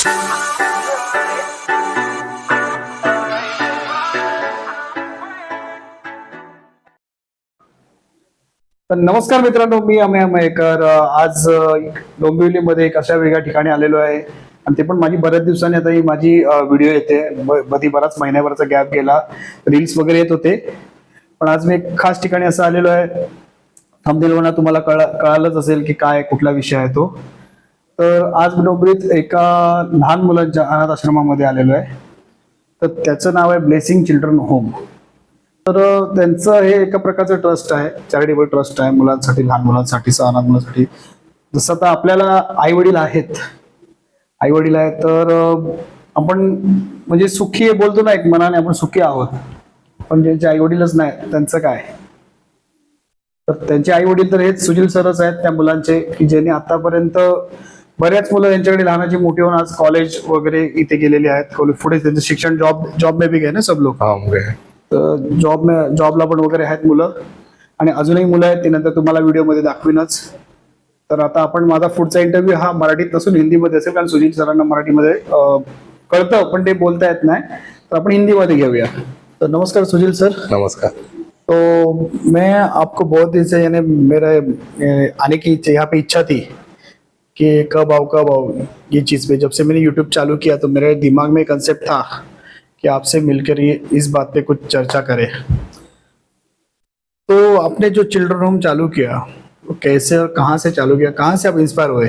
तर नमस्कार मित्रांनो, मी अमेय मयेकर. आज डोंबिवलीमध्ये एक अशा वेगळ्या ठिकाणी आलेलो आहे आणि ते पण माझी बऱ्याच दिवसांनी आता ही माझी व्हिडिओ येते. मध्ये बराच महिन्याभराचा गॅप गेला, रील्स वगैरे येत होते, पण आज मी एक खास ठिकाणी असं आलेलो आहे. थंबनेलवरून तुम्हाला कळालंच असेल की काय कुठला विषय आहे तो. तर आज डोंबिवलीत एका लहान मुलांच्या अनाथ आश्रमामध्ये आलेलो आहे. तर त्याचं नाव आहे ब्लेसिंग चिल्ड्रन होम. तर त्यांचं हे एका प्रकारचं ट्रस्ट आहे, चॅरिटेबल ट्रस्ट आहे मुलांसाठी, लहान मुलांसाठी, अनाथ मुलांसाठी. जसं आता आपल्याला आई वडील आहेत, तर आपण म्हणजे सुखी आहे बोलतो ना, एक मनाने आपण सुखी आहोत. पण ज्यांचे आई वडीलच नाही त्यांचं काय? तर त्यांचे आई वडील तर हेच सुनील सरच आहेत त्या मुलांचे, की ज्यांनी आतापर्यंत बऱ्याच मुलं यांच्याकडे लहानाची मोठी होऊन आज कॉलेज वगैरे इथे गेलेली आहेत. पुढे त्यांचं शिक्षण जॉब में भी गए ना सब लोक. जॉबला पण वगैरे आहेत मुलं, आणि अजूनही मुलं आहेत, ते नंतर तुम्हाला व्हिडिओमध्ये दाखवीनच. तर आता आपण माझा पुढचा इंटरव्ह्यू हा मराठीत नसून हिंदीमध्ये असेल, कारण सुनील सरांना मराठीमध्ये कळतं पण ते बोलता येत नाही, तर आपण हिंदीमध्ये घेऊया. तर नमस्कार सुनील सर. नमस्कार. तो मैं आपको बहुत दिन से, यानी मेरे आने की यहाँ पे इच्छा थी कि कब आओ ये चीज पे. जब से मैंने यूट्यूब चालू किया तो मेरे दिमाग में कंसेप्ट था कि आपसे मिलकर ये इस बात पे कुछ चर्चा करें. तो आपने जो चिल्ड्रन होम चालू किया, वो कैसे और कहाँ से चालू किया, कहाँ से आप इंस्पायर हुए?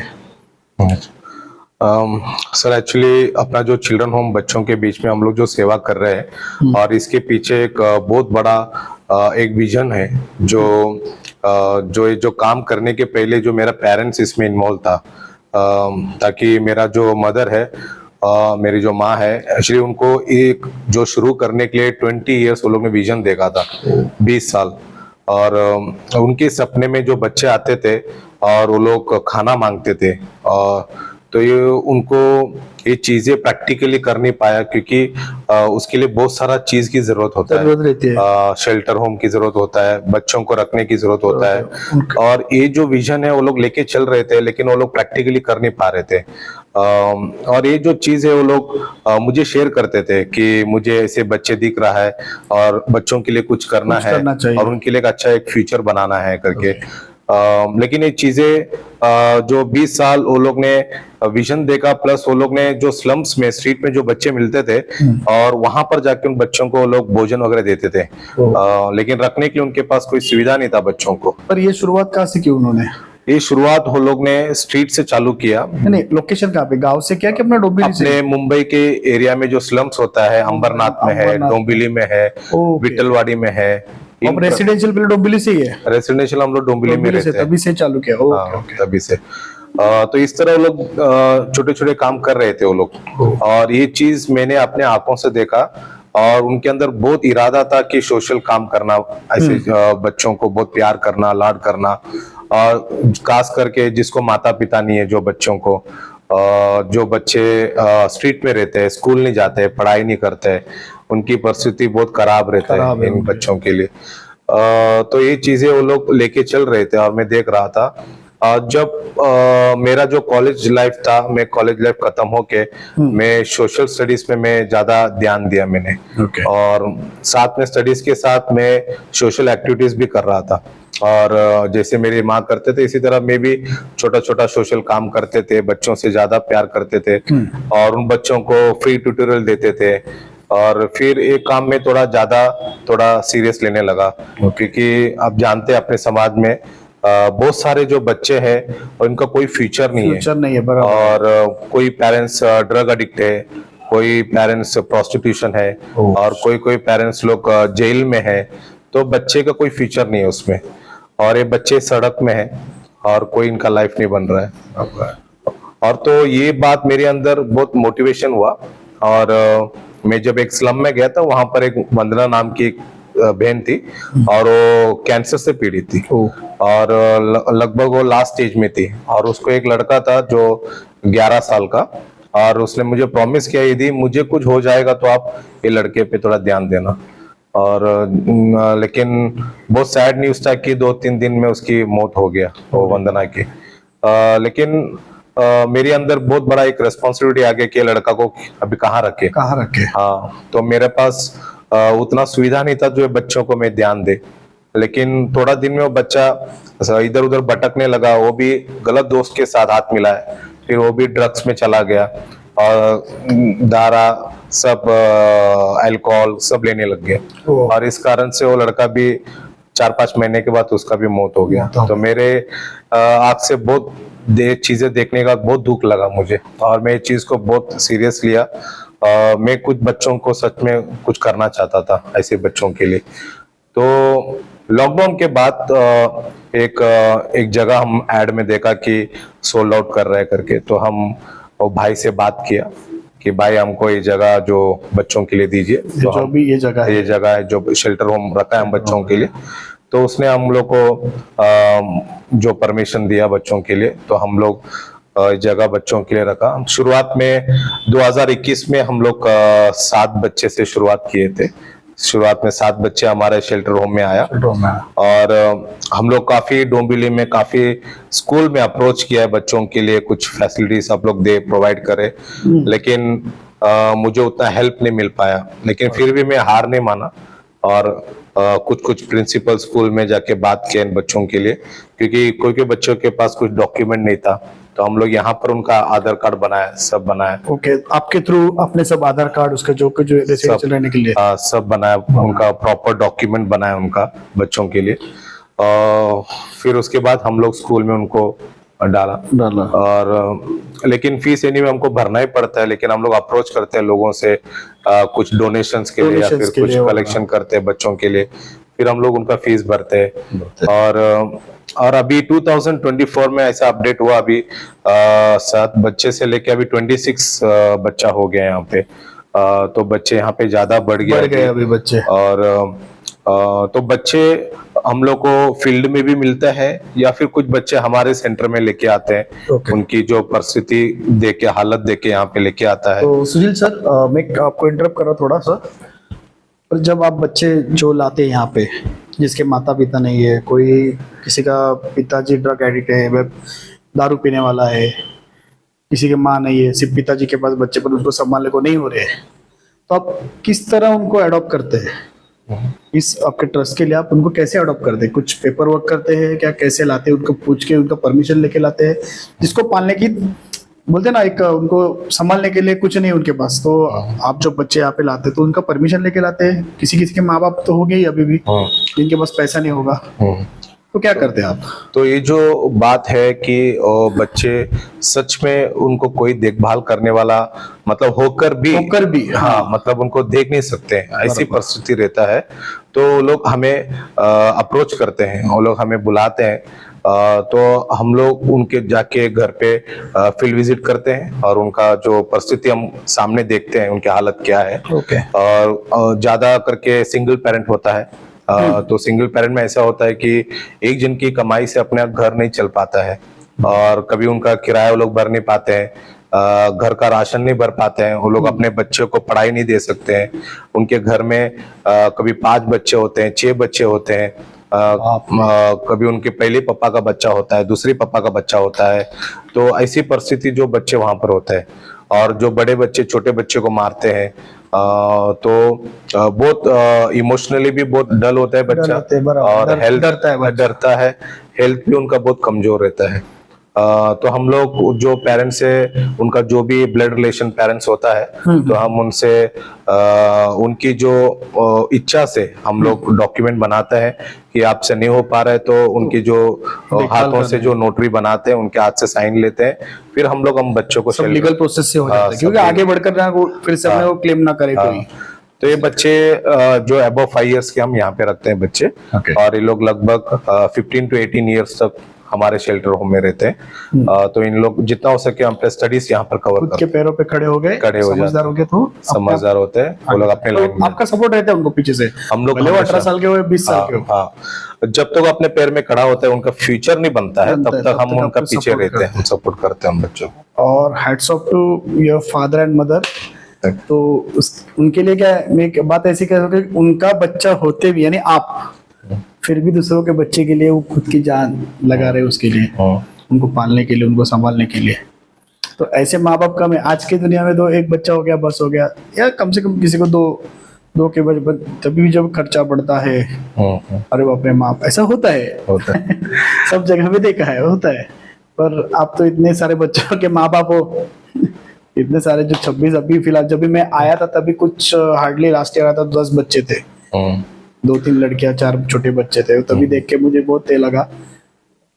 सर एक्चुअली अपना जो चिल्ड्रन होम बच्चों के बीच में हम लोग जो सेवा कर रहे हैं, और इसके पीछे एक बहुत बड़ा एक विजन है. जो काम करने के पहले जो मेरा पेरेंट्स इसमें इन्वॉल्व था, ताकि मेरा जो मदर है, मेरी जो माँ है, एक्चुअली उनको एक जो शुरू करने के लिए 20 ईयर्स वो लोग ने विजन देखा था, 20 साल. और उनके सपने में जो बच्चे आते थे और वो लोग खाना मांगते थे, और तो ये उनको ये चीजें प्रैक्टिकली कर नहीं पाया, क्योंकि उसके लिए बहुत सारा चीज की जरूरत होता है. शेल्टर होम की जरूरत होता है, बच्चों को रखने की जरूरत होता है, और ये जो विजन है वो लोग लेके चल रहे थे, लेकिन वो लोग प्रैक्टिकली कर नहीं पा रहे थे. और ये जो चीज है वो लोग मुझे शेयर करते थे कि मुझे ऐसे बच्चे दिख रहा है और बच्चों के लिए कुछ करना है, और उनके लिए एक अच्छा एक फ्यूचर बनाना है करके. लेकिन ये चीजें जो 20 साल वो लोग ने विजन देखा, प्लस वो लोग ने जो स्लम्स में, स्ट्रीट में जो बच्चे मिलते थे, और वहां पर जाके उन बच्चों को लोग भोजन वगैरह देते थे, लेकिन रखने के लिए उनके पास कोई सुविधा नहीं था बच्चों को. पर ये शुरुआत कहाँ से की उन्होंने? ये शुरुआत वो लोग ने स्ट्रीट से चालू किया. नहीं, लोकेशन कहाँ पे, गांव से किया कि अपना डोंबिवली से? अपने मुंबई के एरिया में जो स्लम्स होता है, अंबरनाथ में है, डोंबिवली में है, विट्ठलवाड़ी में है. अब रेसिडेंशियल पहले डोंबिवली से ही है? रेसिडेंशियल हम लोग डोंबिवली में रहते हैं, तभी से चालू किया. ओके. तभी से. तो इस तरह वो लोग छोटे छोटे काम कर रहे थे वो लोग, और ये चीज मैंने अपने आंखों से देखा, और उनके अंदर बहुत इरादा था कि सोशल काम करना, ऐसे बच्चों को बहुत प्यार करना, लाड करना, और खास करके जिसको माता पिता नहीं है, जो बच्चों को, जो बच्चे स्ट्रीट में रहते हैं, स्कूल नहीं जाते, पढ़ाई नहीं करते, उनकी परिस्थिति बहुत खराब रहता है इन बच्चों के लिए. तो ये चीजें वो लोग लेके चल रहे थे, और मैं देख रहा था. जब मेरा जो कॉलेज लाइफ था, मैं कॉलेज लाइफ खत्म होके मैं सोशल स्टडीज में मैं ज्यादा ध्यान दिया मैंने. और साथ में स्टडीज के साथ मैं सोशल एक्टिविटीज भी कर रहा था, और जैसे मेरी माँ करते थे, इसी तरह मैं भी छोटा छोटा सोशल काम करते थे, बच्चों से ज्यादा प्यार करते थे, और उन बच्चों को फ्री ट्यूटोरियल देते थे. और फिर एक काम में थोड़ा सीरियस लेने लगा, क्योंकि आप जानते हैं अपने समाज में बहुत सारे जो बच्चे हैं उनका कोई फ्यूचर नहीं है, और कोई पेरेंट्स ड्रग एडिक्ट है, कोई पेरेंट्स प्रोस्टिट्यूशन है, और कोई पेरेंट्स लोग जेल में है. तो बच्चे का कोई फ्यूचर नहीं है उसमें, और ये बच्चे सड़क में है, और कोई इनका लाइफ नहीं बन रहा है. और तो ये बात मेरे अंदर बहुत मोटिवेशन हुआ. और मैं जब एक स्लम में गया था, वहां पर एक वंदना नाम की एक बहन थी, और वो कैंसर से पीड़ित थी, और लगभग वो लास्ट स्टेज में थी. और उसको एक लड़का था जो 11 साल का, और उसने मुझे प्रॉमिस किया, यदि मुझे कुछ हो जाएगा तो आप ये लड़के पे थोड़ा ध्यान देना. और लेकिन बहुत सैड न्यूज था कि 2-3 दिन में उसकी मौत हो गया, वो वंदना की. लेकिन मेरे अंदर बहुत बड़ा एक रेस्पॉन्सिबिलिटी आ गया कि ये लड़का को अभी कहाँ रखे। कहाँ रखे? हाँ, तो मेरे पास उतना सुविधा नहीं था जो बच्चों को मैं ध्यान दे। लेकिन थोड़ा दिन में वो बच्चा इधर उधर भटकने लगा, वो भी गलत दोस्त के साथ हाथ मिलाया, फिर वो भी ड्रग्स में चला गया और दारा सब अल्कोहल सब लेने लग गया। और इस कारण से वो लड़का भी 4-5 महीने के बाद उसका भी मौत हो गया। तो मेरे आँख से बहुत चीजें देखने का बहुत दुख लगा मुझे, और मैं इस चीज को बहुत सीरियस लिया। मैं कुछ बच्चों को सच में कुछ करना चाहता था ऐसे बच्चों के लिए। तो लॉकडाउन के बाद एक जगह हम ऐड में देखा कि सोल्ड आउट कर रहे हैं करके, तो हम वो भाई से बात किया कि भाई हमको ये जगह जो बच्चों के लिए दीजिए, तो जो भी ये जगह है जो शेल्टर होम रखा है हम बच्चों के लिए। तो उसने हम लोग को जो परमिशन दिया बच्चों के लिए, तो हम लोग जगह बच्चों के लिए रखा। शुरुआत में 2021 में हम लोग 7 बच्चे से शुरुआत किए थे। शुरुआत में 7 बच्चे हमारे शेल्टर होम में आया, और हम लोग काफी डोंबिवली में काफी स्कूल में अप्रोच किया है बच्चों के लिए कुछ फैसिलिटीज आप लोग दे प्रोवाइड करे, लेकिन मुझे उतना हेल्प नहीं मिल पाया। लेकिन फिर भी मैं हार नहीं माना, और कुछ प्रिंसिपल स्कूल में जाके बात किया इन बच्चों के लिए, क्योंकि कोई बच्चों के पास कुछ डॉक्यूमेंट नहीं था। तो हम लोग यहाँ पर उनका आधार कार्ड बनाया, सब बनाया। ओके, आपके थ्रू अपने सब आधार कार्ड उसका जो रेसिडेंशियल रहने के लिए सब बनाया, उनका प्रॉपर डॉक्यूमेंट बनाया उनका बच्चों के लिए। फिर उसके बाद हम लोग स्कूल में उनको डाला। और लेकिन फीस एनीवे हमको भरना ही पड़ता है, लेकिन हम लोग अप्रोच करते हैं लोगों से कुछ डोनेशंस के लिए या फिर कुछ कलेक्शन करते हैं बच्चों के लिए, फिर हम लोग उनका फीस भरते हैं। और अभी 2024 में ऐसा अपडेट हुआ, अभी 7 बच्चे से लेके अभी 26 बच्चा हो गया यहाँ पे। तो बच्चे यहाँ पे ज्यादा बढ़ गए अभी बच्चे। और तो बच्चे हम लोग को फील्ड में भी मिलता है, या फिर कुछ बच्चे हमारे सेंटर में लेके आते हैं। उनकी जो परिस्थिति देख के, हालत देख के यहाँ पे लेके आता है। तो सुनील सर, मैं आपको इंटरप्ट कर रहा थोड़ा सा। और जब आप बच्चे जो लाते हैं यहाँ पे, जिसके माता पिता नहीं है, कोई किसी का पिताजी ड्रग एडिक्ट है, वह दारू पीने वाला है, किसी के माँ नहीं है, सिर्फ पिताजी के पास बच्चे पर उसको संभालने को नहीं हो रहे हैं, तो आप किस तरह उनको अडॉप्ट करते हैं? इस आपके ट्रस्ट के लिए आप उनको कैसे अडॉप्ट करते हैं? कुछ पेपर वर्क करते हैं क्या? कैसे लाते हैं? उनको पूछ के उनका परमिशन लेके लाते हैं? जिसको पालने की बोलते ना, एक उनको संभालने के लिए कुछ नहीं उनके पास, तो आप जो बच्चे यहाँ पे लाते हैं तो उनका परमिशन लेके लाते हैं। किसी किसी के माँ बाप तो होंगे ही अभी भी जिनके पास पैसा नहीं होगा, तो क्या करते हैं आप? तो ये जो बात है कि बच्चे सच में उनको कोई देखभाल करने वाला मतलब होकर भी हाँ, मतलब उनको देख नहीं सकते हैं, ऐसी परिस्थिति रहता है। तो लोग हमें अप्रोच करते हैं, वो लोग हमें बुलाते हैं। तो हम लोग उनके जाके घर पे फील्ड विजिट करते हैं, और उनका जो परिस्थिति हम सामने देखते हैं, उनकी हालत क्या है। और ज्यादा करके सिंगल पेरेंट होता है। तो सिंगल पेरेंट में ऐसा होता है कि एक जन की कमाई से अपना घर नहीं चल पाता है, और कभी उनका किराया वो लोग भर नहीं पाते हैं, घर का राशन नहीं भर पाते हैं, वो लोग अपने बच्चों को पढ़ाई नहीं दे सकते हैं। उनके घर में कभी 5 बच्चे होते हैं, 6 बच्चे होते हैं, कभी उनके पहले पापा का बच्चा होता है, दूसरी पापा का बच्चा होता है। तो ऐसी परिस्थिति जो बच्चे वहां पर होते हैं, और जो बड़े बच्चे छोटे बच्चे को मारते हैं, तो बहुत इमोशनली भी बहुत डल होता है बच्चा, और हेल्थ डरता है, हेल्थ भी उनका बहुत कमजोर रहता है। तो हम लोग जो पेरेंट्स है, उनका जो भी ब्लड रिलेशन पेरेंट्स होता है, तो हम उनसे उनकी जो इच्छा से हम लोग डॉक्यूमेंट बनाते हैं कि आपसे नहीं हो पा रहा है, तो उनकी जो हाथों से जो नोटरी बनाते हैं, उनके हाथ से साइन लेते हैं, फिर हम बच्चों को लीगल प्रोसेस से हो जाता है, क्योंकि आगे बढ़कर ना वो फिर से अपने वो क्लेम ना करे कोई। तो ये बच्चे जो अबव 5 इयर्स के हम यहाँ पे रखते हैं बच्चे, और ये लोग लगभग 15 to 18 इयर्स तक हमारे शेल्टर होम में रहते हैं। तो इन लोग जितना हो सके हम स्टडीज यहाँ पर कवर करते हैं। के पैरों पे खड़े हो गए, समझदार हो गए, तो समझदार होते हैं वो लोग अपने लाइन में। आपका सपोर्ट रहता है उनको पीछे से? हम लोग 18 साल के हो, 20 साल के हो, हाँ, जब तक अपने पैर में खड़ा होता है, उनका फ्यूचर नहीं बनता है, तब तक हम उनका पीछे रहते हैं, सपोर्ट करते हैं हम बच्चों को। और hats off to your father and mother. तो उनके लिए क्या मैं एक बात ऐसी कह सकूं कि उनका बच्चा होते भी, यानी आप फिर भी दूसरों के बच्चे के लिए वो खुद की जान लगा रहे उसके लिए, उनको पालने के लिए, उनको संभालने के लिए। तो ऐसे माँ बाप कम है आज की दुनिया में। दो एक बच्चा हो गया बस हो गया, या कम से कम किसी को दो के तभी भी जब खर्चा बढ़ता है। अरे बाप रे, माँ ऐसा होता है सब जगह में देखा है, होता है। पर आप तो इतने सारे बच्चों के माँ बाप हो, इतने सारे जो 26 अभी फिलहाल जब भी मैं आया था तभी कुछ हार्डली लास्ट ईयर आया था 10 बच्चे थे, 2-3 लड़कियां 4 छोटे बच्चे थे। तभी देख के मुझे बहुत तेज लगा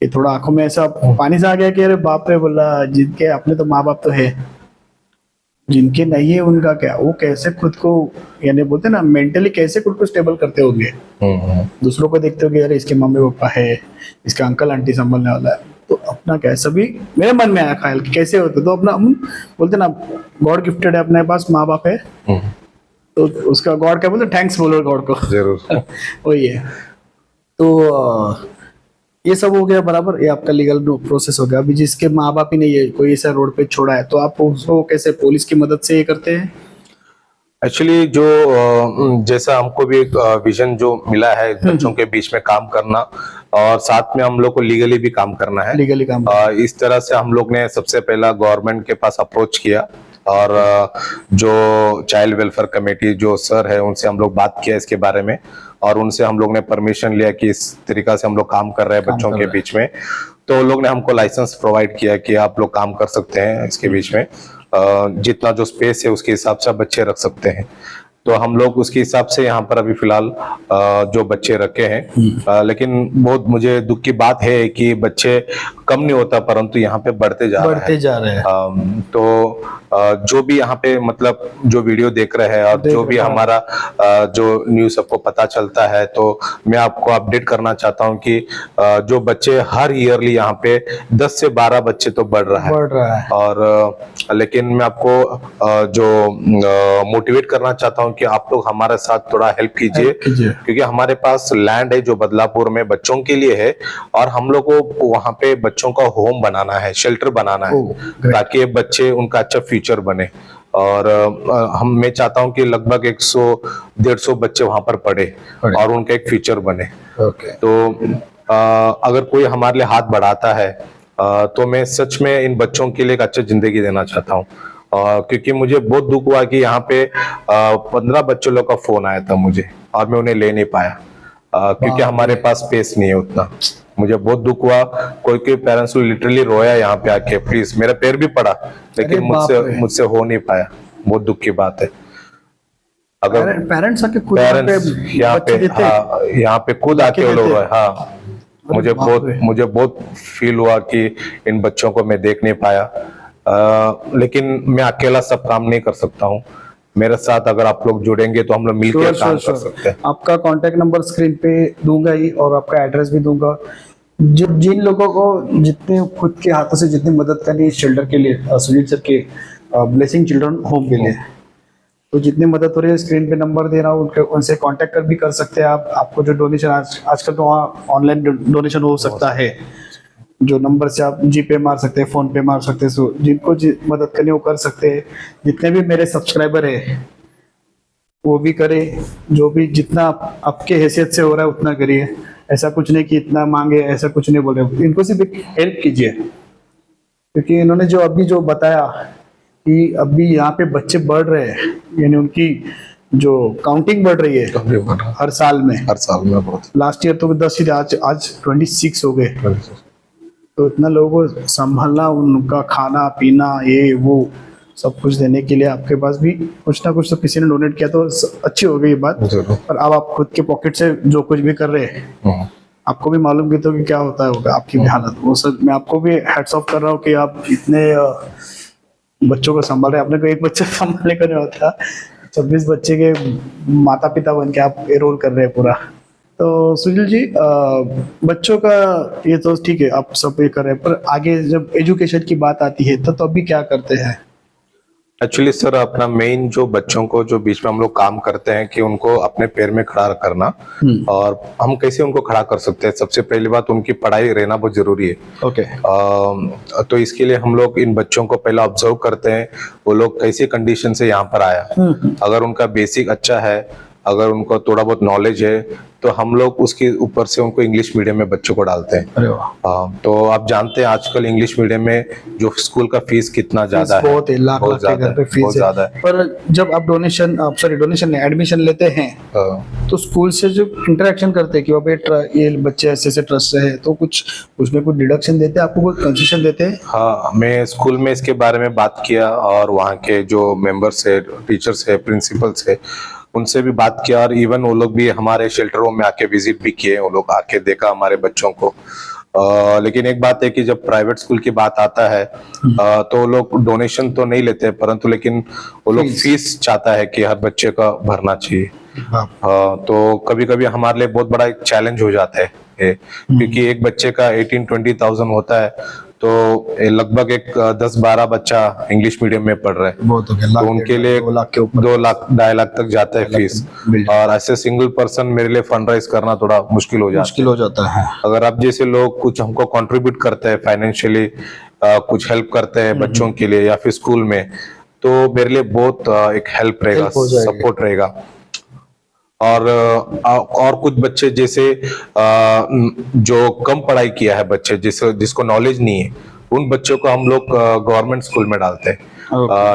कि थोड़ा आंखों में ऐसा पानी सा आ गया कि अरे बाप रे, बोला जिनके अपने तो माँ बाप तो है, जिनके नहीं है उनका क्या, वो कैसे खुद को यानी बोलते ना मेंटली कैसे खुद को स्टेबल करते होंगे। दूसरों को देखते होंगे अरे इसके मम्मी पापा है, इसका अंकल आंटी संभलने वाला है, तो अपना क्या सभी मेरे मन में आया ख्याल कि कैसे होते। तो अपना हम बोलते ना गॉड गिफ्टेड है, अपने पास माँ बाप है तो उसका गॉड क्या बोलते, थैंक्स बोलो गॉड को जरूर। वही है। तो ये सब हो गया बराबर, ये आपका लीगल प्रोसेस हो गया। अभी जिसके माँ बाप ही नहीं है, कोई ऐसा रोड पे छोड़ा है, तो आप उसको कैसे पुलिस की मदद से ये करते हैं? एक्चुअली जो जैसा हमको भी एक विजन जो मिला है बच्चों के बीच में काम करना, और साथ में हम लोग को लीगली भी काम करना है। लीगली काम इस तरह से हम लोग ने सबसे पहला गवर्नमेंट के पास अप्रोच किया, और जो चाइल्ड वेलफेयर कमेटी जो सर है उनसे हम लोग बात किया इसके बारे में, और उनसे हम लोग ने परमिशन लिया कि इस तरीका से हम लोग काम कर रहे हैं बच्चों के बीच में। तो लोग ने हमको लाइसेंस प्रोवाइड किया कि आप लोग काम कर सकते हैं इसके बीच में, जितना जो स्पेस है उसके हिसाब से आप बच्चे रख सकते हैं। तो हम लोग उसके हिसाब से यहाँ पर अभी फिलहाल जो बच्चे रखे हैं, लेकिन बहुत मुझे दुख की बात है कि बच्चे कम नहीं होता परंतु यहाँ पे बढ़ते जा रहे हैं। तो जो भी यहाँ पे मतलब जो वीडियो देख रहे हैं और जो भी हमारा जो न्यूज़ सबको पता चलता है, तो मैं आपको अपडेट करना चाहता हूँ कि जो बच्चे हर ईयरली यहाँ पे 10 से 12 बच्चे तो बढ़ रहा है। और लेकिन मैं आपको जो मोटिवेट करना चाहता हूँ कि आप लोग हमारे साथ थोड़ा हेल्प कीजिए, क्योंकि हमारे पास लैंड है जो बदलापुर में बच्चों के लिए है, और हम लोग को वहाँ पे बच्चों का होम बनाना है, शेल्टर बनाना है, ताकि बच्चे उनका अच्छा फ्यूचर बने। और मैं चाहता हूं कि लगभग 100-150 बच्चे वहां पर पढ़े और उनका एक फ्यूचर बने। तो अगर कोई हमारे लिए हाथ बढ़ाता है तो मैं सच में इन बच्चों के लिए एक अच्छी जिंदगी देना चाहता हूँ। क्योंकि मुझे बहुत दुख हुआ कि यहाँ पे 15 बच्चों लोग का फोन आया था मुझे, और मैं उन्हें ले नहीं पाया क्योंकि हमारे पास स्पेस नहीं है उतना। मुझे बहुत दुख हुआ, कोई पेरेंट्स लिटरली रोया यहाँ पे आके, प्लीज मेरा पैर भी पड़ा, लेकिन मुझसे हो नहीं पाया। बहुत दुख की बात है। अगर पेरेंट्स आके खुद यहाँ पे खुद आके लोग, हाँ, मुझे बहुत फील हुआ कि इन बच्चों को मैं देख नहीं पाया। लेकिन मैं अकेला सब काम नहीं कर सकता हूँ, मेरे साथ अगर आप लोग जुड़ेंगे तो हम लोग मिलकर काम कर सकते हैं। आपका कांटेक्ट नंबर स्क्रीन पे दूंगा ही, और आपका एड्रेस भी दूंगा। जिन लोगों को जितने खुद के हाथों से जितनी मदद करनी है शेल्टर के लिए, सुनील सर के ब्लेसिंग चिल्ड्रन होम के लिए, तो जितनी मदद हो रही है स्क्रीन पे नंबर दे रहा हूँ, उनसे कांटेक्ट कर भी कर सकते हैं आप। आपको जो डोनेशन आजकल तो ऑनलाइन डोनेशन हो सकता है, जो नंबर से आप जीपे मार सकते हैं, फोन पे मार सकते हैं। जिनको मदद करनी वो कर सकते हैं। जितने भी मेरे सब्सक्राइबर है वो भी करे, जो भी जितना आपके हैसियत से हो रहा है उतना करिए। ऐसा कुछ नहीं कि इतना मांगे, ऐसा कुछ नहीं बोल रहे, इनको सिर्फ हेल्प कीजिए। क्योंकि इन्होंने जो अभी जो बताया कि अभी यहाँ पे बच्चे बढ़ रहे हैं, यानी उनकी जो काउंटिंग बढ़ रही है हर साल में लास्ट ईयर तो 10 ही, आज 26 हो गए। तो इतना लोगों को संभालना, उनका खाना पीना ये वो सब कुछ देने के लिए आपके पास भी कुछ ना कुछ तो किसी ने डोनेट किया, तो अच्छी हो गई ये बात। और अब आप खुद के पॉकेट से जो कुछ भी कर रहे हैं, आपको भी मालूम भी तो कि क्या होता है आपकी भी हालत। वो सब मैं आपको भी हैट्स ऑफ कर रहा हूँ कि आप इतने बच्चों को संभाल रहे हैं। अपने को एक बच्चा संभालने का नहीं होता, 26 बच्चे के माता पिता बन के आप ये रोल कर रहे हैं पूरा। तो सुनील जी, बच्चों का ये तो ठीक है, आप सब ये कर रहे हैं, पर आगे जब एजुकेशन की बात आती है तो अभी क्या करते हैं? एक्चुअली सर, अपना मेन जो बच्चों को जो बीच में हम लोग काम करते हैं कि उनको अपने पैर में खड़ा करना। और हम कैसे उनको खड़ा कर सकते हैं? सबसे पहली बात, उनकी पढ़ाई रहना बहुत जरूरी है। ओके। तो इसके लिए हम लोग इन बच्चों को पहले ऑब्जर्व करते हैं, वो लोग कैसी कंडीशन से यहाँ पर आया। अगर उनका बेसिक अच्छा है अगर उनको थोड़ा बहुत नॉलेज है तो हम लोग उसके ऊपर से उनको इंग्लिश मीडियम में बच्चों को डालते हैं। अरे वाह, हाँ, तो आप जानते हैं आजकल इंग्लिश मीडियम में जो स्कूल का फीस कितना ज्यादा है, बहुत है, लाख बहुत लाख के ज्यादा घर पे है, बहुत फीस है। ज्यादा है। पर जब आप डोनेशन नहीं, एडमिशन लेते हैं हाँ। तो स्कूल से जो इंटरेक्शन करते हैं कि बाबा ये बच्चे ऐसे ऐसे ट्रस्ट से है, तो कुछ उसमें कुछ डिडक्शन देते हैं आपको, कोई कंसेशन देते हैं? हाँ, मैं स्कूल में इसके बारे में बात किया और वहाँ के जो मेंबर्स है, टीचर्स है, प्रिंसिपल्स है, उनसे भी बात किया और इवन वो लोग भी हमारे शेल्टरों में आके विजिट भी किए। वो लोग आके देखा हमारे बच्चों को। लेकिन एक बात है कि जब प्राइवेट स्कूल की बात आता है तो वो लोग डोनेशन तो नहीं लेते, परंतु लेकिन वो लोग फीस चाहता है कि हर बच्चे का भरना चाहिए। तो कभी कभी हमारे लिए बहुत बड़ा एक चैलेंज हो जाता है क्योंकि एक बच्चे का 18-20,000 होता है, तो लगभग एक 10-12 बच्चा इंग्लिश मीडियम में पढ़ रहा है, बहुत हो गया, तो उनके लिए 2 लाख के ऊपर, 2 लाख 2.5 लाख तक जाता है फीस। और ऐसे सिंगल पर्सन मेरे लिए फंड राइज करना थोड़ा मुश्किल हो जाता है। अगर आप जैसे लोग कुछ हमको कंट्रीब्यूट करते हैं फाइनेंशियली, कुछ हेल्प करते हैं बच्चों के लिए या फिर स्कूल में, तो मेरे लिए बहुत एक हेल्प रहेगा, सपोर्ट रहेगा। और कुछ बच्चे जैसे जो कम पढ़ाई किया है, बच्चे जिसको नॉलेज नहीं है, उन बच्चों को हम लोग गवर्नमेंट स्कूल में डालते हैं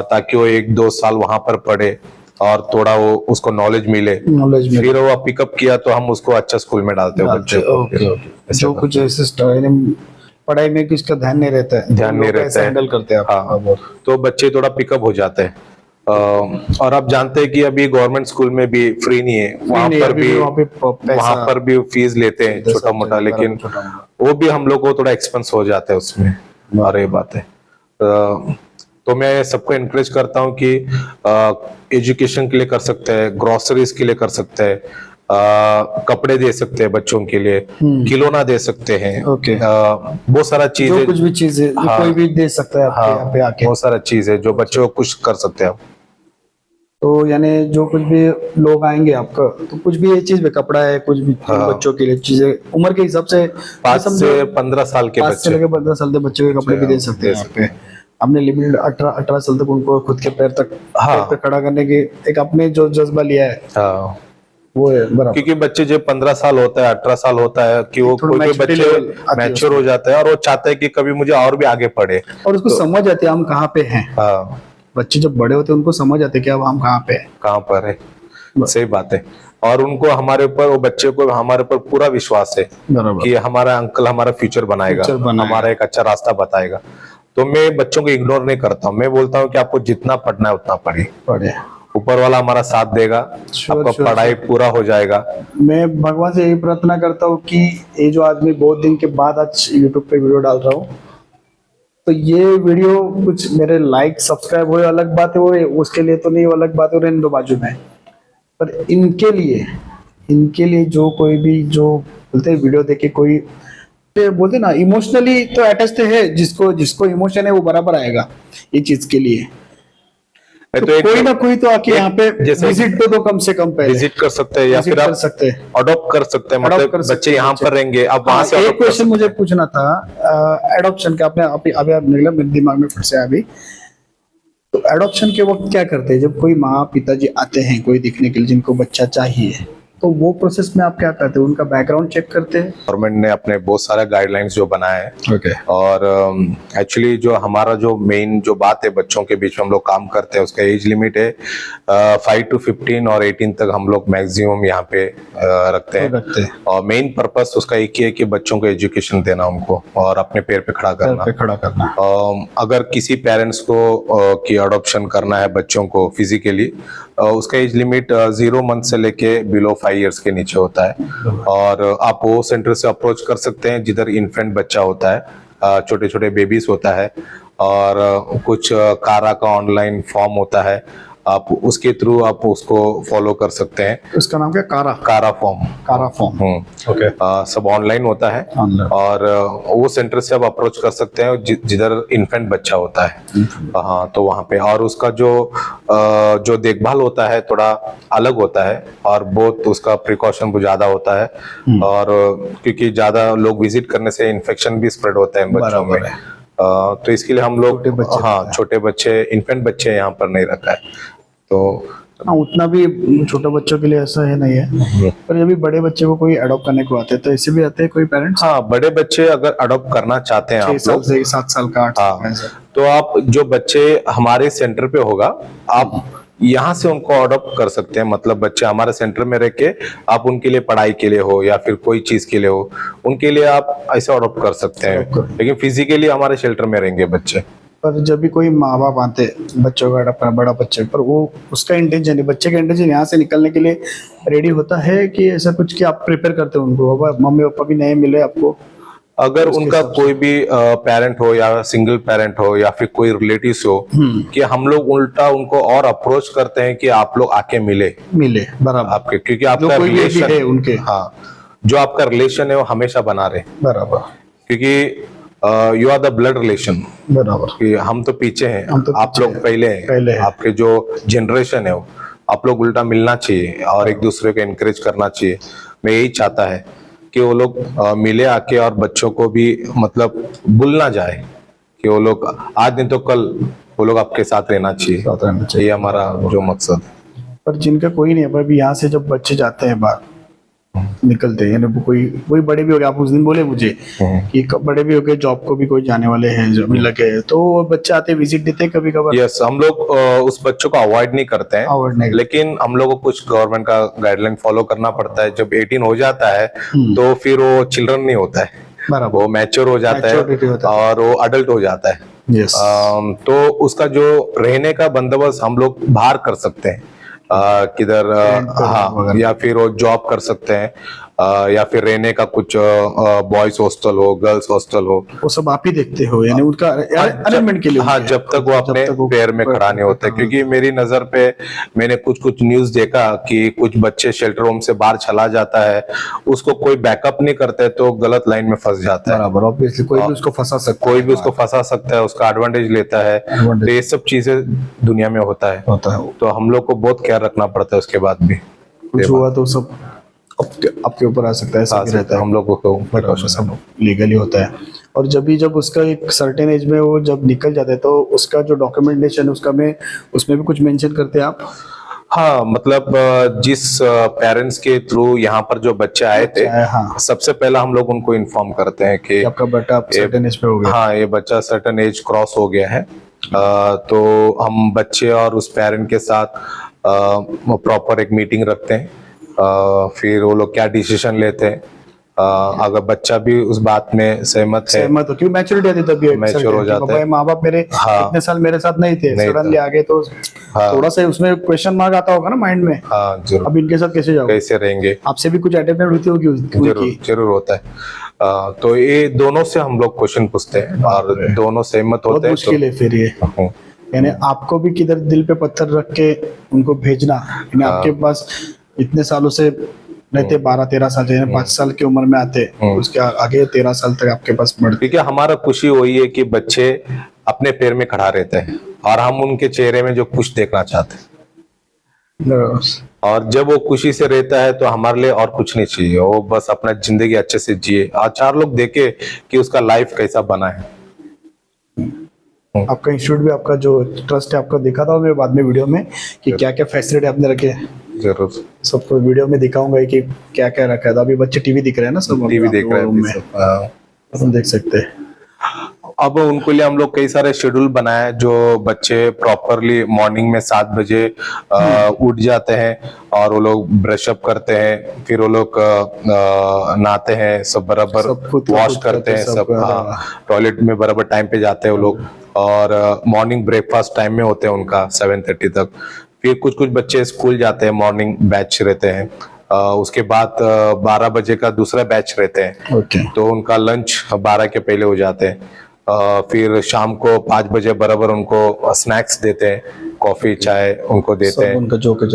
ताकि वो 1-2 साल वहां पर पढ़े और थोड़ा वो उसको नॉलेज मिले। फिर वो पिकअप किया तो हम उसको अच्छा स्कूल में डालते हैं बच्चे को। जो कुछ ऐसे पढ़ाई में किसका ध्यान नहीं रहता है, हैंडल करते हैं। हाँ, तो बच्चे थोड़ा पिकअप हो जाते हैं। और आप जानते हैं कि अभी गवर्नमेंट स्कूल में भी फ्री नहीं है, वहां पर भी फीस लेते हैं छोटा मोटा, लेकिन वो भी हम लोग को थोड़ा एक्सपेंस हो जाता है उसमें। और ये बात है, तो मैं सबको एनकरेज करता हूँ कि एजुकेशन के लिए कर सकते हैं, ग्रोसरीज के लिए कर सकते हैं, कपड़े दे सकते हैं बच्चों के लिए, खिलौना दे सकते हैं, बहुत सारा चीज है, कुछ भी चीज है कोई भी दे सकता है आपके यहाँ पे आके। बहुत सारा चीज है जो बच्चों को कुछ कर सकते हैं। तो यानी जो कुछ भी लोग आएंगे आपका, तो कुछ भी ये चीज भी कपड़ा है, कुछ भी बच्चों के लिए चीजें उम्र के हिसाब से 5 से 15 साल के 5 से लेकर 15 साल के बच्चों के कपड़े भी दे सकते हैं यहाँ पे। हमने लिमिटेड 18 साल तक उनको खुद के पैर पे खड़ा करने की एक आपने जो जज्बा लिया है, वो है बराबर। क्योंकि बच्चे जब 15 साल होता है, 18 साल होता है कि वो कोई बच्चे मैच्योर हो जाता है और वो चाहता है कि कभी मुझे और भी आगे पढ़े, और उसको समझ आती है हम कहाँ पे हैं। बच्चे जब बड़े होते हैं उनको समझ आते हैं कि अब हम कहाँ पे हैं, कहाँ पर है। सही बात है। और उनको हमारे ऊपर, वो बच्चे को हमारे ऊपर पूरा विश्वास है कि हमारा अंकल हमारा फ्यूचर बनाएगा, हमारा एक अच्छा रास्ता बताएगा। तो मैं बच्चों को इग्नोर नहीं करता हूँ, मैं बोलता हूँ कि आपको जितना पढ़ना है उतना पढ़िए, ऊपर वाला हमारा साथ देगा, आपका पढ़ाई पूरा हो जाएगा। मैं भगवान से यही प्रार्थना करता हूँ कि ये जो आज मैं बहुत दिन के बाद आज यूट्यूब पे वीडियो डाल रहा हूँ, तो ये वीडियो कुछ मेरे लाइक सब्सक्राइब हो अलग बात है, वो उसके लिए तो नहीं, वो अलग बात है, इन दो बाजू में। पर इनके लिए जो कोई भी जो बोलते हैं वीडियो देखे कोई बोलते ना इमोशनली तो अटैच है, जिसको इमोशन है वो बराबर आएगा ये चीज के लिए। तो कोई ना कोई तो आके यहाँ पे जैसे विजिट तो कम से कम पहले विजिट कर सकते हैं या फिर आप अडॉप्ट कर सकते हैं, मतलब बच्चे यहाँ पर रहेंगे, अब वहां से। एक क्वेश्चन मुझे पूछना था एडॉप्शन का, आपने अभी आप निकला मेरे दिमाग में फिर से अभी। तो एडॉप्शन के वक्त क्या करते हैं जब कोई माँ पिताजी आते हैं कोई दिखने के लिए जिनको बच्चा चाहिए, तो वो प्रोसेस में आप क्या करते हैं? उनका बैकग्राउंड चेक करते हैं? गवर्नमेंट ने अपने बहुत सारे गाइडलाइंस जो बनाए हैं, और एक्चुअली जो हमारा जो मेन जो बात है बच्चों के बीच में हम लोग काम करते हैं, उसका एज लिमिट है 5 to 15 और 18 तक हम लोग मैक्सिमम यहाँ पे रखते हैं। और मेन पर्पस उसका एक ही है कि बच्चों को एजुकेशन देना उनको और अपने पैर पे खड़ा करना। अगर किसी पेरेंट्स को की अडॉप्शन करना है बच्चों को फिजिकली, उसका एज लिमिट 0 मंथ से लेके बिलो 5 इयर्स के नीचे होता है। और आप वो सेंटर से अप्रोच कर सकते हैं जिधर इन्फेंट बच्चा होता है, छोटे छोटे बेबीज होता है, और कुछ कारा का ऑनलाइन फॉर्म होता है, आप उसके थ्रू आप उसको फॉलो कर सकते हैं। उसका नाम क्या? कारा फॉर्म। ओके। सब ऑनलाइन होता है और वो सेंटर से आप अप्रोच कर सकते हैं जिधर इन्फेंट बच्चा होता है। हाँ, तो वहाँ पे और उसका जो देखभाल होता है थोड़ा अलग होता है और बहुत उसका प्रिकॉशन बहुत ज्यादा होता है, और क्योंकि ज्यादा लोग विजिट करने से इन्फेक्शन भी स्प्रेड होता है बच्चों में। तो इसके लिए हम लोग छोटे बच्चे इन्फेंट बच्चे यहाँ पर नहीं रखा है। तो हाँ, उतना भी छोटे बच्चों के लिए ऐसा है नहीं है, पर जब भी बड़े बच्चे को कोई अडॉप्ट करने को आते हैं तो ऐसे भी आते हैं कोई पेरेंट्स हाँ, बड़े बच्चे अगर अडॉप्ट करना चाहते हैं 6 आप साल लोग, से 7 साल का 8 साल का हाँ, ऐसा। तो आप जो बच्चे हमारे सेंटर पे होगा, आप यहाँ से उनको अडॉप्ट कर सकते हैं। मतलब बच्चे हमारे सेंटर में रह के आप उनके लिए पढ़ाई के लिए हो या फिर कोई चीज के लिए हो, उनके लिए आप ऐसे अडॉप्ट कर सकते हैं, लेकिन फिजिकली हमारे शेल्टर में रहेंगे बच्चे। पर जब भी कोई माँ बाप आते बच्चों का अडॉप्ट, बड़ा बच्चे पर वो उसका इंटेंशन है, बच्चे का इंटेंशन यहाँ से निकलने के लिए रेडी होता है कि ऐसा कुछ कि आप प्रिपेयर करते हो उनको, बाबा मम्मी पापा भी नए मिले आपको? अगर उनका कोई भी पेरेंट हो या सिंगल पेरेंट हो या फिर कोई रिलेटिव्स हो, कि हम लोग उल्टा उनको और अप्रोच करते हैं कि आप लोग आके मिले बराबर आपके, क्योंकि जो आपका कोई भी रिलेशन है उनके, हाँ, जो आपका रिलेशन है वो हमेशा बना रहे, बराबर क्योंकि you are the blood relation. बराबर कि हम तो पीछे हैं, हम तो आप पीछे लोग हैं, पहले पहले हैं, हैं। आपके जो जनरेशन है वो आप लोग उल्टा मिलना चाहिए और एक दूसरे को एनकरेज करना चाहिए। मैं यही चाहता है कि वो लोग मिले आके, और बच्चों को भी मतलब भूल ना जाए कि वो लोग आज नहीं तो कल वो लोग आपके साथ रहना चाहिए। साथ रहना चाहिए। ये हमारा जो मकसद है। पर जिनका कोई नहीं है, पर अभी यहाँ से जब बच्चे जाते हैं बाहर निकलते हैं, यानी कोई बड़े भी हो गए, आप उस दिन बोले मुझे कि बड़े भी हो गए, जॉब को भी कोई जाने वाले हैं जो भी लगे हैं, तो वो बच्चे आते विजिट देते हैं कभी कभार? यस, हम लोग उस बच्चों को अवॉइड नहीं करते हैं, Avoid नहीं। लेकिन हम लोग को कुछ गवर्नमेंट का गाइडलाइन फॉलो करना पड़ता है। जब 18 हो जाता है तो फिर वो चिल्ड्रन नहीं होता है, बराबर वो मैच्योर हो जाता Maturity होता है और वो अडल्ट हो जाता है। यस तो उसका जो रहने का बंदोबस्त हम लोग बाहर कर सकते हैं, किधर हाँ, या फिर वो जॉब कर सकते हैं, या फिर रहने का कुछ बॉयज हॉस्टल हो, गर्ल्स हॉस्टल हो, वो सब आप ही देखते हो, यानी उनका अरेंजमेंट के लिए? हाँ, जब तक वो अपने पैर में खड़ा नहीं होते। क्योंकि मेरी नजर पे मैंने कुछ न्यूज देखा कि कुछ बच्चे शेल्टर होम से बाहर चला जाता है, उसको कोई बैकअप नहीं करते तो गलत लाइन में फंस जाता है। बराबर, ऑब्वियसली कोई भी उसको फंसा सकता है, कोई भी उसको फंसा सकता है, उसका एडवांटेज लेता है। तो ये सब चीजें दुनिया में होता है, तो हम लोग को बहुत ख्याल रखना पड़ता है। उसके बाद भी कुछ हुआ तो सब आपके ऊपर आ सकता है, ऐसा भी रहता है। हम लोगों को बराबर, सब लीगली होता है। और जब उसका एक सर्टेन एज में वो जब निकल जाता है तो उसका जो डॉक्यूमेंटेशन है उसका उसमें भी कुछ मेंशन करते हैं आप? हाँ, मतलब जिस पेरेंट्स के थ्रू यहाँ पर जो बच्चे आए थे, हाँ, सबसे पहला हम लोग उनको इन्फॉर्म करते हैं कि आपका बेटा सर्टेन एज पे हो गया। हाँ, ये बच्चा सर्टेन एज क्रॉस हो गया है। तो हम बच्चे और उस पेरेंट के साथ प्रॉपर एक मीटिंग रखते हैं, फिर वो लोग क्या डिसीजन लेते हैं। अगर बच्चा भी उस बात में सहमत हो, क्यों मैच्योरिटी आती तभी मैच्योर हो जाता है। माँ बाप मेरे इतने साल मेरे साथ नहीं थे, सडनली आ गए तो थोड़ा सा उसमें क्वेश्चन मार्क आता होगा ना माइंड में। हाँ, जरूर। अब इनके साथ कैसे जाओगे, कैसे रहेंगे? आपसे भी कुछ अटेंडेंट होती होगी जरूर जरूर होता है। तो ये दोनों से हम लोग क्वेश्चन पूछते हैं और दोनों सहमत होते हैं। मुश्किल है फिर ये, यानी आपको भी किधर दिल पे पत्थर रख के उनको भेजना, यानी आपके पास इतने सालों से रहते, 12-13 साल, 5 साल की उम्र में आते, उसके आगे 13 साल तक आपके पास बढ़ते। क्योंकि हमारा खुशी वही है कि बच्चे अपने पैर में खड़ा रहते हैं और हम उनके चेहरे में जो खुश देखना चाहते हैं, और जब वो खुशी से रहता है तो हमारे लिए और कुछ नहीं चाहिए। वो बस अपना जिंदगी अच्छे से जिए और 4 लोग देखे कि उसका लाइफ कैसा बना है। आपका इंस्टीट्यूट भी, आपका जो ट्रस्ट है आपका दिखा था मैं बाद में वीडियो में कि क्या क्या फैसिलिटी आपने रखे। जरूर, सबको वीडियो में दिखाऊंगा कि क्या क्या रखा है। तो अभी बच्चे टीवी दिख रहे हैं ना, सब टीवी देख रहे हैं, हम देख सकते हैं। अब उनके लिए हम लोग कई सारे शेड्यूल बनाए जो बच्चे प्रॉपरली मॉर्निंग में 7 बजे उठ जाते हैं और वो लोग ब्रशअप करते हैं, फिर वो लोग नहाते हैं, सब बराबर वॉश करते हैं, सब टॉयलेट में बराबर टाइम पे जाते हैं वो लोग, और मॉर्निंग ब्रेकफास्ट टाइम में होते हैं उनका 7:30 तक। फिर कुछ बच्चे स्कूल जाते हैं, मॉर्निंग बैच रहते हैं, उसके बाद 12 बजे का दूसरा बैच रहते हैं, तो उनका लंच 12 के पहले हो जाते हैं। फिर शाम को 5 बजे बराबर उनको स्नैक्स देते हैं, कॉफी चाय उनको देते हैं,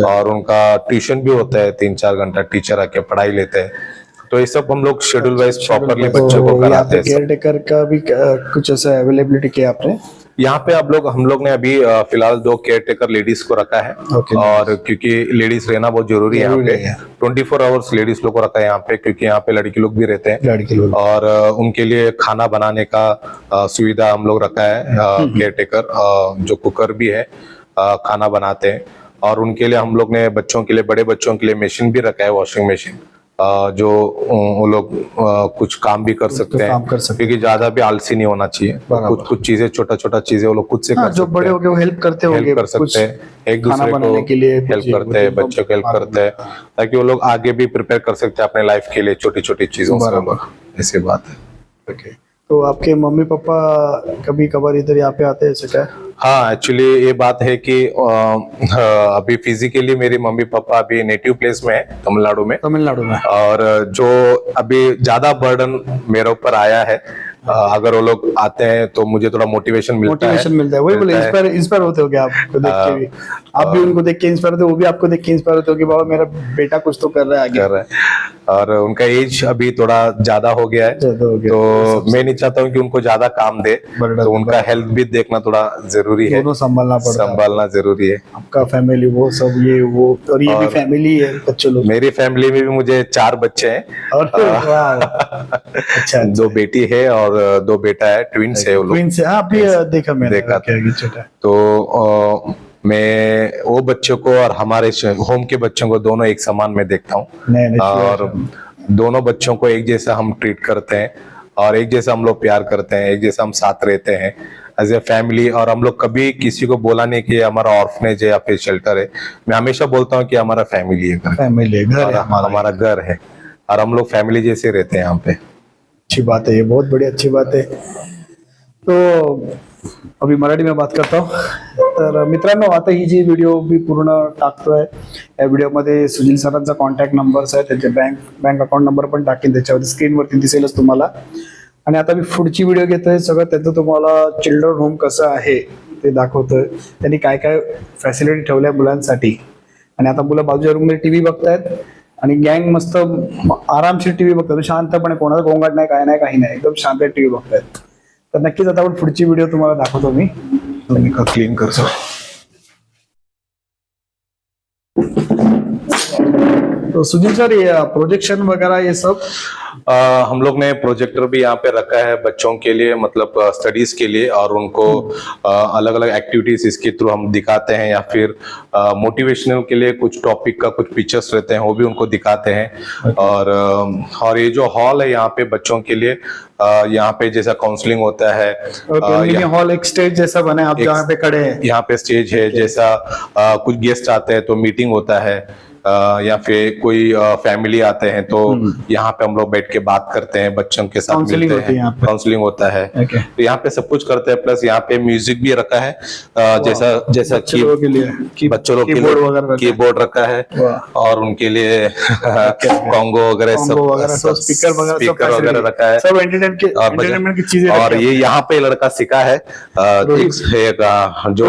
और उनका ट्यूशन भी होता है 3-4 घंटा, टीचर आके पढ़ाई लेते हैं। तो ये सब हम लोग शेड्यूल वाइज प्रॉपरली बच्चों को कराते हैं। केयर टेकर का भी कुछ ऐसा अवेलेबिलिटी किया आपने यहाँ पे? हम लोग ने अभी फिलहाल 2 केयर टेकर लेडीज को रखा है, और क्योंकि लेडीज रहना बहुत जरूरी है यहाँ पे, 24 आवर्स लेडीज लोग को रखा है यहाँ पे, क्योंकि यहाँ पे लड़की लोग भी रहते हैं, और उनके लिए खाना बनाने का सुविधा हम लोग रखा है। केयर टेकर जो कुकर भी है, खाना बनाते हैं, और उनके लिए हम लोग ने बच्चों के लिए, बड़े बच्चों के लिए मशीन भी रखा है, वॉशिंग मशीन, जो वो लोग कुछ काम भी कर सकते हैं, काम कर सकते क्योंकि ज्यादा भी आलसी नहीं होना चाहिए। कुछ कुछ चीजें, छोटा छोटा चीजें वो लोग खुद से हाँ, कर जो सकते बड़े हैं, हो गए वो हेल्प करते होंगे, हेल्प कर सकते हैं, एक दूसरे को बनाने के लिए हेल्प करते हैं, बच्चों को हेल्प करते हैं, ताकि वो लोग आगे भी प्रिपेयर कर सकते हैं अपने लाइफ के लिए, छोटी छोटी चीजों से। बराबर। ऐसी बात है। ओके, तो आपके मम्मी पापा कभी कभार इधर यहाँ पे आते हैं, ऐसे क्या? हाँ, एक्चुअली ये बात है कि अभी फिजिकली मेरे मम्मी पापा अभी नेटिव प्लेस में है, तमिलनाडु में। तमिलनाडु में। और जो अभी ज्यादा बर्डन मेरे ऊपर आया है, अगर वो लोग आते हैं तो मुझे थोड़ा मोटिवेशन मिलता मिलता है, वही बोले, इंस्पायर होते हो क्या आपको देख के भी? आप भी उनको देख के इंस्पायर होते हो, वो भी आपको देख के इंस्पायर होते हो कि बाबा मेरा बेटा कुछ तो कर रहा है आगे। कर रहा है। और उनका एज अभी थोड़ा ज्यादा हो गया है, तो मैं नहीं चाहता हूँ कि उनको ज्यादा काम दे, तो उनका हेल्थ भी देखना थोड़ा जरूरी है, दोनों संभालना जरूरी है। आपका फैमिली, वो सब, ये वो, और ये भी फैमिली है, बच्चे लोग। मेरी फैमिली में भी मुझे 4 बच्चे हैं, और अच्छा, 2 बेटी है और 2 बेटा है, ट्विंस है वो लोग। ट्विंस है, आप भी देखा मैंने, देखा छोटा। तो मैं वो बच्चों को और हमारे होम के बच्चों को दोनों एक समान में देखता हूँ, और दोनों बच्चों को एक जैसा हम ट्रीट करते हैं, और एक जैसा हम लोग प्यार करते हैं, एक जैसा हम साथ रहते हैं एज ए फैमिली। और हम लोग कभी किसी को बोला नहीं कि हमारा ऑर्फनेज है या फिर शेल्टर है, मैं हमेशा बोलता हूँ कि हमारा फैमिली है, घर है, हमारा घर है, और हम लोग फैमिली जैसे रहते हैं यहाँ पे। अच्छी बात है, ये बहुत बड़ी अच्छी बात है। तो अभी मराठी में बात करता हूँ। तर मित्रांनो, आता ही जी व्हिडिओ मी पूर्ण टाकतोय, या व्हिडिओमध्ये सुनील सरांचा कॉन्टॅक्ट नंबर आहे, त्यांचे बँक अकाउंट नंबर पण टाकेन, त्याच्यावरती स्क्रीनवरती दिसेलच तुम्हाला। आणि आता मी पुढची व्हिडिओ घेतोय, सगळं त्याचं तुम्हाला चिल्ड्रन होम कसं आहे ते दाखवतोय, त्यांनी काय काय फॅसिलिटी ठेवल्या मुलांसाठी। आणि आता मुलं बाजूच्या रूममध्ये टीव्ही बघतायत, आणि गँग मस्त आरामशीर टीव्ही बघतात, शांतपणे, कोणाचा गोंगाट नाही, काय नाही, काही नाही, एकदम शांत टीव्ही बघतायत। तर नक्कीच आता आपण पुढची व्हिडिओ तुम्हाला दाखवतो मी क्लीन करतो। तो सुनील सर, ये प्रोजेक्शन वगैरह ये सब हम लोग ने प्रोजेक्टर भी यहाँ पे रखा है बच्चों के लिए, मतलब स्टडीज के लिए, और उनको अलग अलग एक्टिविटीज इसके थ्रू हम दिखाते हैं, या फिर मोटिवेशनल के लिए कुछ टॉपिक का कुछ पिक्चर्स रहते हैं, वो भी उनको दिखाते हैं। और ये जो हॉल है यहाँ पे बच्चों के लिए, यहाँ पे जैसा काउंसलिंग होता है, हॉल एक स्टेज जैसा बना है, आप जहाँ पे खड़े हैं, यहाँ पे स्टेज है, जैसा कुछ गेस्ट आते हैं तो मीटिंग होता है, या फिर कोई फैमिली आते हैं तो यहाँ पे हम लोग बैठ के बात करते हैं, बच्चों के साथ मिलते हैं, काउंसलिंग होता है। तो यहाँ पे सब कुछ करते हैं, प्लस यहाँ पे म्यूजिक भी रखा है, जैसा कि बच्चों लोग के लिए कीबोर्ड रखा है, और उनके लिए कॉन्गो वगैरह सब, स्पीकर वगैरह रखा है, सब एंटरटेनमेंट की चीजें। और ये यहाँ पे लड़का सीखा है जो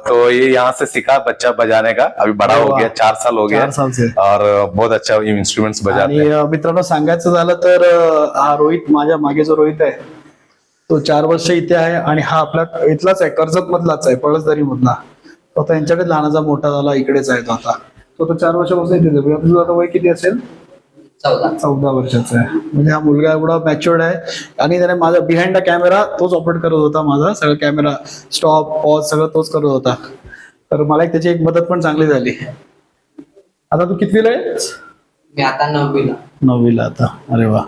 तो ये यहाँ से सीखा बच्चा बजाने का, अभी बड़ा हो गया, 4 साल हो गया, 4 साल से, और बहुत अच्छा इन्स्ट्रुमेंट्स बजाते हैं। आणि मित्रांनो, सांगायचं झालं तर हा रोहित, माझ्या मागे जो रोहित आहे तो 4 वर्ष इथे आहे, आणि हा आपला इथलाच आहे, कर्जत मधलाच आहे, पळसदरी मधला। तो आता यांच्याकडे लहानाचा मोठा झाला, इकडेच आहे तो आता। तो 4 वर्षापासून इथेच आहे। तुझं आता वय किती असेल? 14 वर्षाचा आहे। म्हणजे हा मुलगा एवढा मॅच्युअर्ड आहे, आणि त्याने माझा बिहाइंड द कॅमेरा तोच ऑपरेट करत होता, माझा सगळं कॅमेरा स्टॉप पॉज सगळं तोच करत होता। तर मला त्याची एक मदत पण चांगली झाली। आता तू कितवीला आहेस? मैं आता 9वीला आता। अरे वाह,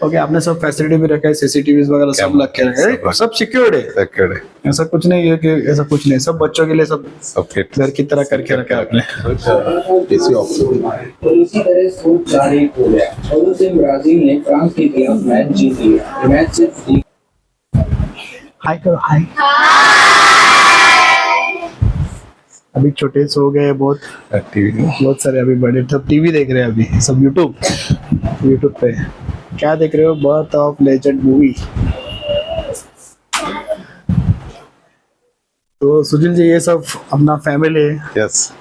ओके। आपने सब फैसिलिटी भी रखा है, सीसीटीवी वगैरह सब लग है, सब सिक्योर्ड है, ऐसा कुछ नहीं है कि ऐसा कुछ नहीं, सब बच्चों के लिए सब घर की तरह करके रखा है आपने। और इसी तरह स्कोर 4-1 हो गया, और उस दिन ब्राजील ने फ्रांस के खिलाफ मैच जीत लिया। मैच सिर्फ हाय करो, हाय। अभी छोटे से हो गए बहुत, बहुत सारे अभी बड़े सब टीवी देख रहे हैं, अभी सब यूट्यूब पे। क्या देख रहे हो? Birth of legend movie. तो सुनील जी, ये सब अपना फैमिली है। यस,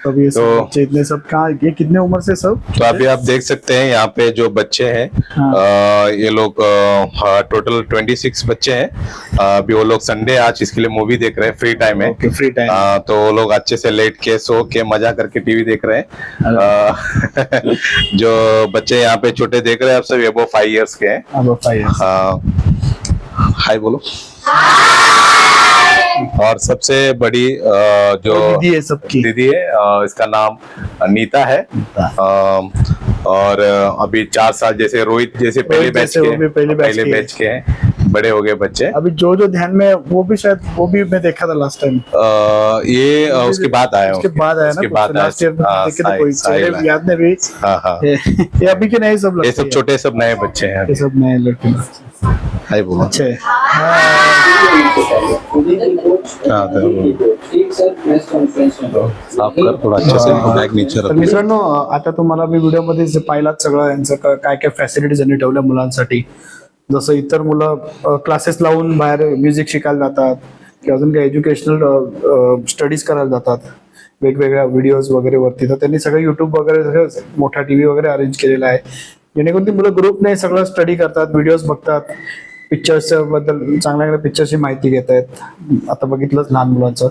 अभी ये सब तो- बच्चे इतने सब कहाँ, ये कितने उम्र से सब? तो अभी आप देख सकते हैं यहाँ पे जो बच्चे हैं, हाँ। ये लोग टोटल 26 बच्चे हैं। अभी वो लोग संडे आज इसके लिए मूवी देख रहे हैं, फ्री टाइम है। Okay, free time. तो वो लोग अच्छे से लेट के सो के मजा करके टीवी देख रहे हैं। जो बच्चे यहाँ पे छोटे देख रहे हैं, अब सब अबव 5 इयर्स के हैं। अब 5 इयर्स। हाय बोलो। और सबसे बड़ी जो दीदी है सबकी। दीदी है, इसका नाम नीता है। और अभी 4 साल, जैसे रोहित जैसे पहले रोहित बैच जैसे के वो भी पहले बैच के बैच के हैं, बड़े हो गए बच्चे। अभी जो जो ध्यान में, वो भी शायद, वो भी मैं देखा था लास्ट टाइम। ये उसके बाद आया, उसके बाद आया उसके ना, बाद लास्ट ईयर में हाँ, देखे तो कोई साहिल चेहरे है। याद नहीं भी। हाँ हाँ, ये अभी के नहीं सब ये लगते सब हैं। छोटे सब नए बच्चे हैं। ये सब नए लड़के हाय बोलो। अच्छे हैं। उदित रिपोर्ट हाँ, तो- एक साथ प्रेस कॉन्फ्रेंस में साफ कर थोड़ा अच्छे से, बॅग नीचे तर रख। मित्रांनो, आता तुम्हाला मी व्हिडिओमध्ये जे पाहिलात सगळं यांचं काय काय फॅसिलिटीज यांनी ठेवल्या मुलांसाठी. जसं इतर मुलं क्लासेस लावून बाहेर म्युझिक शिकायला जातात किंवा अजून काही एज्युकेशनल स्टडीज करायला जातात वेगवेगळ्या व्हिडिओज वगैरे वरती, तर त्यांनी सगळं युट्यूब वगैरे सगळं मोठा टीव्ही वगैरे अरेंज केलेला आहे, जेणेकरून ती मुलं ग्रुपने सगळं स्टडी करतात, व्हिडिओज बघतात, पिक्चर्स बद्दल चांगल्या पिक्चरची माहिती घेत आहेत. आता बघितलंच लहान मुलांचं.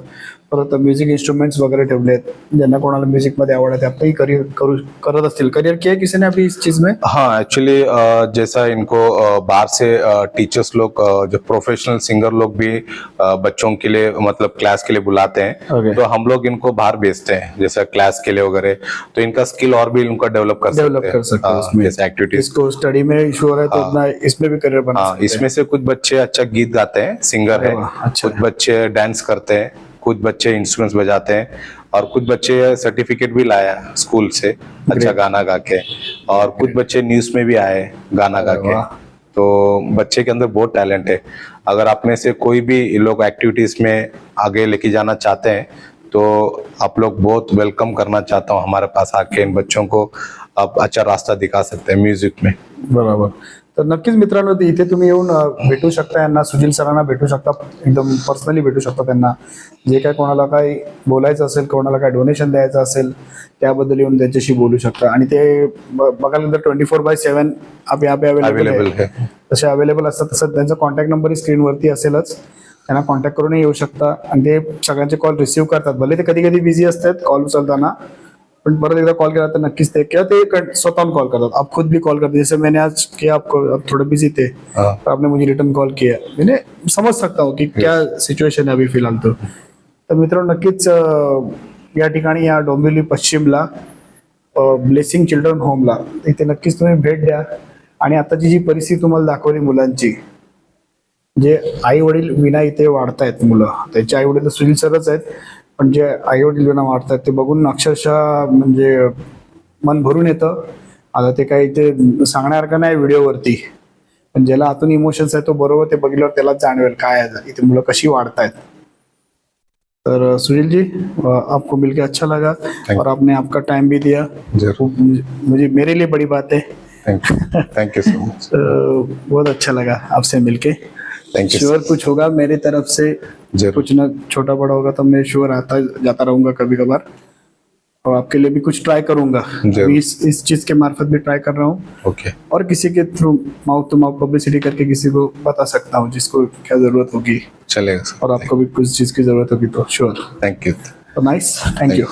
परत म्युझिक इन्स्ट्रुमेंट्स वगैरह टेबले आहेत, ज्यांना कोणाला म्युझिक मध्ये आवड आहे ते आपली करियर करत असतील. करियर किया किसी ने अभी इस चीज में? हाँ, एक्चुअली जैसा इनको बाहर से टीचर्स लोग, जो प्रोफेशनल सिंगर लोग भी बच्चों के लिए मतलब क्लास के लिए बुलाते हैं, Okay. तो हम लोग इनको बाहर भेजते हैं, जैसे क्लास के लिए वगैरह, तो इनका स्किल और भी इनका डेवलप कर सकते हैं। उसमें जैसे एक्टिविटीज। इसको स्टडी में इशू हो रहा है तो हाँ। अपना इसमें भी करियर बना हाँ, सकते हैं। इसमें से कुछ बच्चे अच्छा गीत गाते हैं, सिंगर अरे है। वाह, अच्छा कुछ बच्चे डांस करते हैं, कुछ बच्चे इंस्ट्रूमेंट्स बजाते हैं, और कुछ बच्चे सर्टिफिकेट भी लाया स्कूल से अच्छा Great. गाना गा के, और कुछ बच्चे न्यूज में भी आए गाना गा अरे के। वाह। तो बच्चे के अंदर बहुत टैलेंट है। अगर आप में से कोई भी ये लोग एक्टिविटीज में आगे लेके जाना चाहते हैं, तो आप लोग बहुत वेलकम करना चाहता हूँ हमारे पास आके। इन बच्चों को आप अच्छा रास्ता दिखा सकते हैं म्यूजिक में। बरोबर. तर नक्कीच मित्रांनो, ते इथे तुम्ही येऊन भेटू शकता यांना, सुनील सरांना भेटू शकता, एकदम पर्सनली भेटू शकता त्यांना. जे काय कोणाला काही बोलायचं असेल, कोणाला काय डोनेशन द्यायचं असेल, त्याबद्दल येऊन त्यांच्याशी बोलू शकता. आणि ते बघायला तर 24/7 आप यहाँ पे अवेलेबल अवेलेबल है। तसे अवेलेबल असतात. तसं त्यांचा कॉन्टॅक्ट नंबर स्क्रीनवरती असेलच, त्यांना कॉन्टॅक्ट करून येऊ शकता. आणि ते सगळ्यांचे कॉल रिसिव्ह करतात, भले ते कधी कधी बिझी असतात कॉल उचलताना, पण परत एकदा कॉल केला तर नक्कीच ते, किंवा ते स्वतःहून कॉल करतात. आप खुद भी कॉल करते, जैसे मैंने आज किया आपको, आप थोड़े बिजी थे हाँ। तो आपने मुझे रिटर्न कॉल किया. मैंने समझ सकता हूँ कि क्या सिच्युएशन है अभी फिलहाल. तर मित्रांनो, नक्कीच या ठिकाणी, या डोंबिवली पश्चिमला ब्लेसिंग चिल्ड्रन होमला इथे नक्कीच तुम्ही भेट द्या. आणि आताची जी परिस्थिती तुम्हाला दाखवली मुलांची, जे आई वडील विना इथे वाढतायत मुलं, त्यांचे आई वडील तर सुनील सरच आहेत, पण जे आई वडील विना वाढतायत ते बघून अक्षरशः म्हणजे मन भरून येतं. आता ते काही इथे सांगण्यासारखं नाही व्हिडिओवरती, पण ज्याला आतून इमोशन्स आहे तो बरोबर ते बघितल्यावर त्याला जाणवेल काय आहे, इथे मुलं कशी वाढतायत. तर सुनील जी, आपको मिलकर अच्छा लगा और आपने आपका टाइम भी दिया. जरूर। मुझे मेरे लिए बड़ी बात है. Thank you so much. बहुत अच्छा लगा आपसे मिलके. Thank you. श्योर कुछ होगा मेरी तरफ से, जरूर। कुछ ना छोटा बड़ा होगा तो मैं श्योर आता जाता रहूंगा कभी कभार, और आपके लिए भी कुछ ट्राई करूंगा. जरूर। अभी इस चीज के मार्फत भी ट्राई कर रहा हूँ, ओके। और किसी के through mouth to mouth publicity करके किसी को बता सकता हूँ जिसको क्या जरूरत होगी, चलेगा सर। और आपको भी कुछ चीज की जरूरत होगी तो sure. Thank you. Nice, thank you.